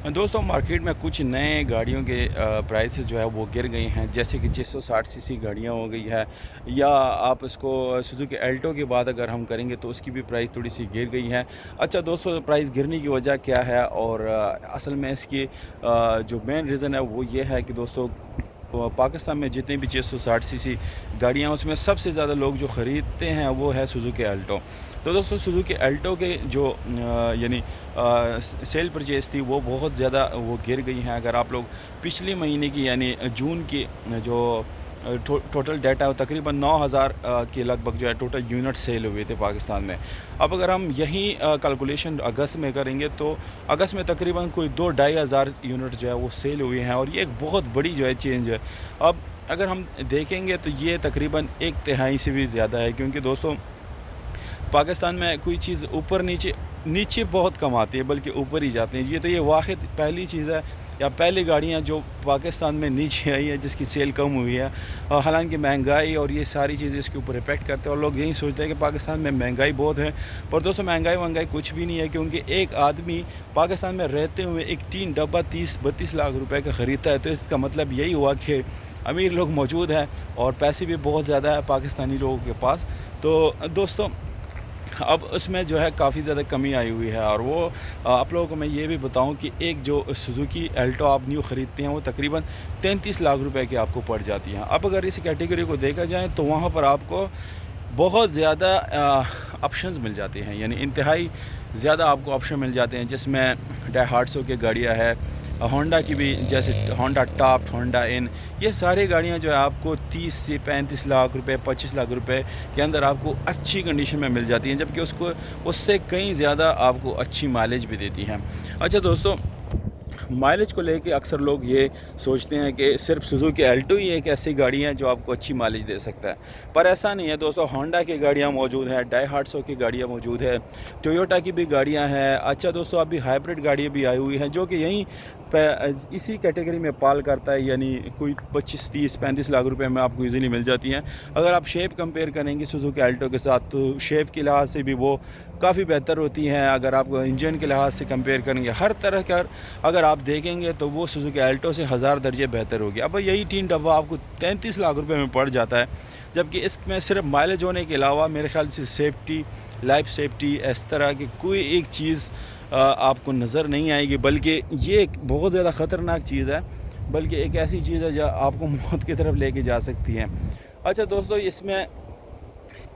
दोस्तों मार्केट में कुछ नए गाड़ियों के प्राइसेस जो है वो गिर गई हैं, जैसे कि 660 सीसी गाड़ियाँ हो गई है, या आप इसको सुजुकी अल्टो की बात अगर हम करेंगे तो उसकी भी प्राइस थोड़ी सी गिर गई है। अच्छा दोस्तों, प्राइस गिरने की वजह क्या है और असल में इसकी जो मेन रीज़न है वो ये है कि दोस्तों पाकिस्तान में जितने भी 660 सीसी गाड़ियाँ हैं उसमें सबसे ज़्यादा लोग जो ख़रीदते हैं वो है सुजुकी अल्टो। तो दोस्तों सुजुकी अल्टो के जो यानी सेल परचेज़ थी वो बहुत ज़्यादा वो गिर गई हैं। अगर आप लोग पिछले महीने की यानी जून की जो टोटल डाटा तकरीबन 9000 के लगभग जो है टोटल यूनिट सेल हुए थे पाकिस्तान में। अब अगर हम यही कैलकुलेशन अगस्त में करेंगे तो अगस्त में तकरीबन कोई 2-2,500 यूनिट जो है वो सेल हुए हैं, और ये एक बहुत बड़ी जो है चेंज है। अब अगर हम देखेंगे तो ये तकरीबन एक तिहाई से भी ज़्यादा है, क्योंकि दोस्तों पाकिस्तान में कोई चीज़ ऊपर नीचे नीचे बहुत कम आती है, बल्कि ऊपर ही जाते हैं। ये वाहिद पहली चीज़ है या पहली गाड़ियाँ जो पाकिस्तान में नीचे आई है जिसकी सेल कम हुई है। हालांकि महंगाई और ये सारी चीज़ें इसके ऊपर इफ़ेक्ट करते हैं और लोग यही सोचते हैं कि पाकिस्तान में महंगाई बहुत है, पर दोस्तों महंगाई कुछ भी नहीं है, क्योंकि एक आदमी पाकिस्तान में रहते हुए एक टीन डब्बा 30-32 लाख रुपए का ख़रीदता है। तो इसका मतलब यही हुआ कि अमीर लोग मौजूद हैं और पैसे भी बहुत ज़्यादा है पाकिस्तानी लोगों के पास। तो दोस्तों अब उसमें जो है काफ़ी ज़्यादा कमी आई हुई है, और वो आप लोगों को मैं ये भी बताऊं कि एक जो सुजुकी अल्टो आप न्यू ख़रीदते हैं वो तकरीबन 33 लाख रुपए की आपको पड़ जाती है। अब अगर इस कैटेगरी को देखा जाए तो वहाँ पर आपको बहुत ज़्यादा ऑप्शंस मिल जाते हैं, यानी इंतहाई ज़्यादा आपको ऑप्शन मिल जाते हैं, जिसमें डायहाट्सो की गाड़ियाँ है, होंडा की भी, जैसे होंडा टॉप, होंडा इन, ये सारी गाड़ियाँ जो है आपको 30 से 35 लाख रुपए, 25 लाख रुपए के अंदर आपको अच्छी कंडीशन में मिल जाती हैं, जबकि उसको उससे कहीं ज़्यादा आपको अच्छी माइलेज भी देती हैं। अच्छा दोस्तों, माइलेज को लेके अक्सर लोग ये सोचते हैं कि सिर्फ सुजुकी अल्टो ही एक ऐसी गाड़ी है जो आपको अच्छी माइलेज दे सकता है, पर ऐसा नहीं है दोस्तों। होंडा की गाड़ियाँ मौजूद हैं, डायहाट्सो की गाड़ियाँ मौजूद है, टोयोटा की भी गाड़ियाँ हैं। अच्छा दोस्तों, अभी हाइब्रिड गाड़ियाँ भी आई हुई हैं जो कि यहीं इसी कैटेगरी में पाल करता है, यानी कोई 25, 30, 35 लाख रुपए में आपको इजीली मिल जाती हैं। अगर आप शेप कंपेयर करेंगे सुजुकी अल्टो के साथ तो शेप के लिहाज से भी वो काफ़ी बेहतर होती हैं। अगर आप इंजन के लिहाज से कंपेयर करेंगे, हर तरह का अगर आप देखेंगे तो वो सुजुकी अल्टो से 1000 दर्जे बेहतर होगी। अब यही टीन डब्बा आपको 33 लाख रुपए में पड़ जाता है, जबकि इसमें सिर्फ माइलेज होने के अलावा मेरे ख्याल से सेफ्टी, लाइफ सेफ्टी, इस तरह की कोई एक चीज़ आपको नज़र नहीं आएगी, बल्कि ये एक बहुत ज़्यादा ख़तरनाक चीज़ है, बल्कि एक ऐसी चीज़ है जो आपको मौत की तरफ लेके जा सकती है। अच्छा दोस्तों, इसमें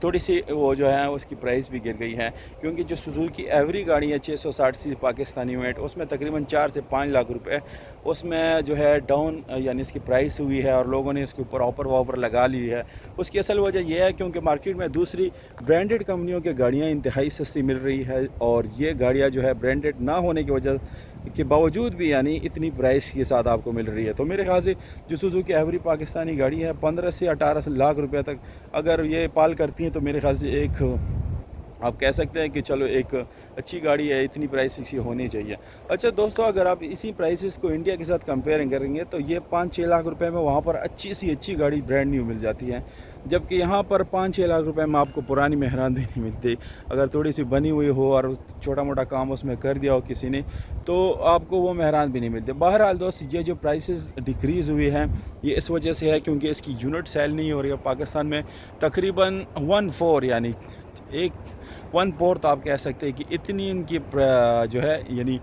थोड़ी सी वो जो है उसकी प्राइस भी गिर गई है, क्योंकि जो सुजुकी एवरी गाड़ी है 660 सी पाकिस्तानी मेट, उसमें तकरीबन 4 से 5 लाख रुपए उसमें जो है डाउन यानी इसकी प्राइस हुई है, और लोगों ने इसके ऊपर ऑफर वाफर लगा ली है। उसकी असल वजह यह है क्योंकि मार्केट में दूसरी ब्रांडेड कंपनियों की गाड़ियाँ इंतहाई सस्ती मिल रही है, और ये गाड़ियाँ जो है ब्रांडेड ना होने की वजह के बावजूद भी यानी इतनी प्राइस के साथ आपको मिल रही है। तो मेरे ख्याल से जो सुजुकी एवरी पाकिस्तानी गाड़ी है 15 से 18 लाख रुपए तक अगर ये पाल करती हैं तो मेरे ख्याल से एक आप कह सकते हैं कि चलो एक अच्छी गाड़ी है, इतनी प्राइस इसकी होनी चाहिए। अच्छा दोस्तों, अगर आप इसी प्राइसेस को इंडिया के साथ कंपेयर करेंगे तो ये 5-6 लाख रुपए में वहाँ पर अच्छी सी अच्छी गाड़ी ब्रांड न्यू मिल जाती है, जबकि यहाँ पर 5-6 लाख रुपए में आपको पुरानी मेहरान भी नहीं मिलती। अगर थोड़ी सी बनी हुई हो और छोटा मोटा काम उसमें कर दिया हो किसी ने तो आपको वो मेहरान भी नहीं मिलते। बहरहाल दोस्त, ये जो प्राइसेस डिक्रीज़ हुई हैं ये इस वजह से है क्योंकि इसकी यूनिट सेल नहीं हो रही है। पाकिस्तान में तकरीबन 1/4 यानी एक 1/4 आप कह सकते हैं कि इतनी इनकी जो है यानी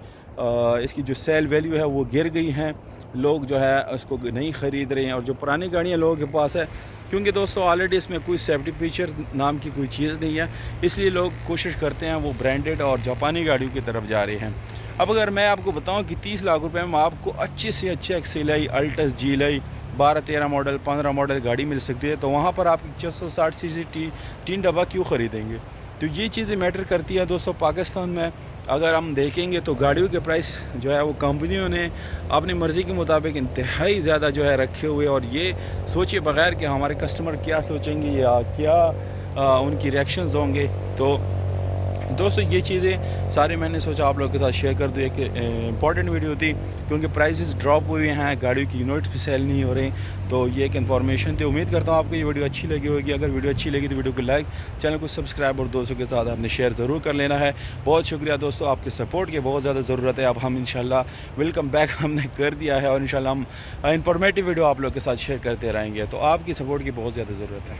इसकी जो सेल वैल्यू है वो गिर गई हैं। लोग जो है उसको नहीं ख़रीद रहे हैं, और जो पुरानी गाड़ियाँ लोगों के पास है, क्योंकि दोस्तों ऑलरेडी इसमें कोई सेफ्टी फीचर नाम की कोई चीज़ नहीं है, इसलिए लोग कोशिश करते हैं वो ब्रांडेड और जापानी गाड़ियों की तरफ जा रहे हैं। अब अगर मैं आपको बताऊं कि 30 लाख रुपए में आपको अच्छे से अच्छे एक्सेलाई, अल्टस, जीलाई 12-13 मॉडल, 15 मॉडल गाड़ी मिल सकती है, तो वहाँ पर आप 660 सीसी तीन डब्बा क्यों ख़रीदेंगे? तो ये चीज़ें मैटर करती है दोस्तों। पाकिस्तान में अगर हम देखेंगे तो गाड़ियों के प्राइस जो है वो कंपनियों ने अपनी मर्ज़ी के मुताबिक इंतहाई ज़्यादा जो है रखे हुए, और ये सोचे बगैर कि हमारे कस्टमर क्या सोचेंगे या क्या उनकी रिएक्शंस होंगे। तो दोस्तों ये चीज़ें सारी मैंने सोचा आप लोगों के साथ शेयर कर दूँ। एक इंपॉर्टेंट वीडियो थी क्योंकि प्राइसेस ड्रॉप हुए हैं, गाड़ियों की यूनिट्स भी सेल नहीं हो रही, तो ये एक इन्फॉर्मेशन थी। उम्मीद करता हूँ आपको ये वीडियो अच्छी लगी होगी। अगर वीडियो अच्छी लगी तो वीडियो को लाइक, चैनल को सब्सक्राइब और दोस्तों के साथ आपने शेयर ज़रूर कर लेना है। बहुत शुक्रिया दोस्तों, आपके सपोर्ट की बहुत ज़्यादा ज़रूरत है। अब हम इंशाल्लाह वेलकम बैक हमने कर दिया है और इंशाल्लाह हम इंफॉर्मेटिव वीडियो आप लोगों के साथ शेयर करते रहेंगे, तो आपकी सपोर्ट की बहुत ज़्यादा ज़रूरत है।